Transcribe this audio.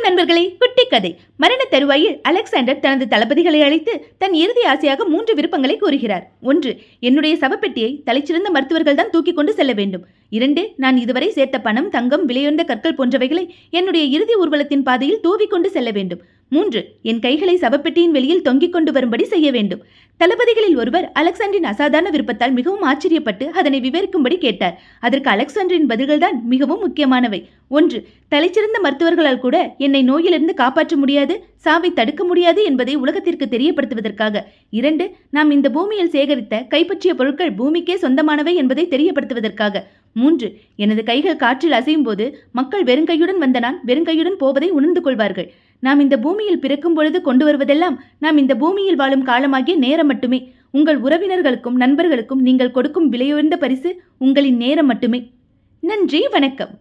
வணக்கம் நண்பர்களே. குட்டி கதை. மரண தருவாயில் அலெக்சாண்டர் தனது தளபதிகளை அழைத்து தன் இறுதி ஆசையாக 3 விருப்பங்களை கூறுகிறார். 1. என்னுடைய சவப்பெட்டியை தலைச்சிறந்த மருத்துவர்கள் தான் தூக்கிக் கொண்டு செல்ல வேண்டும். 2. நான் இதுவரை சேர்த்த பணம், தங்கம், விலையுயர்ந்த கற்கள் போன்றவைகளை என்னுடைய இறுதி ஊர்வலத்தின் பாதையில் தூவிக்கொண்டு செல்ல வேண்டும். 3. என் கைகளை சவப்பெட்டியின் வெளியில் தொங்கிக் கொண்டு வரும்படி செய்ய வேண்டும். தளபதிகளில் ஒருவர் அலெக்சாண்டரின் அசாதாரண விருப்பத்தால் மிகவும் ஆச்சரியப்பட்டு அதனை விவரிக்கும்படி கேட்டார். அதற்கு அலெக்சாண்டரின் பதில்கள்தான் மிகவும் முக்கியமானவை. 1. தலைச்சிறந்த மருத்துவர்களால் கூட என்னை நோயிலிருந்து காப்பாற்ற முடியாது, சாவை தடுக்க முடியாது என்பதை உலகத்திற்கு தெரியப்படுத்துவதற்காக. 2. நாம் இந்த பூமியில் சேகரித்த கைப்பற்றிய பொருட்கள் பூமிக்கே சொந்தமானவை என்பதை தெரியப்படுத்துவதற்காக. 3. எனது கைகள் காற்றில் அசையும் போது மக்கள் வெறுங்கையுடன் வந்த நான் வெறுங்கையுடன் போவதை உணர்ந்து கொள்வார்கள். நாம் இந்த பூமியில் பிறக்கும் பொழுது கொண்டு வருவதெல்லாம் நாம் இந்த பூமியில் வாழும் காலமாகிய நேரம் மட்டுமே. உங்கள் உறவினர்களுக்கும் நண்பர்களுக்கும் நீங்கள் கொடுக்கும் விலையுயர்ந்த பரிசு உங்களின் நேரம் மட்டுமே. நன்றி, வணக்கம்.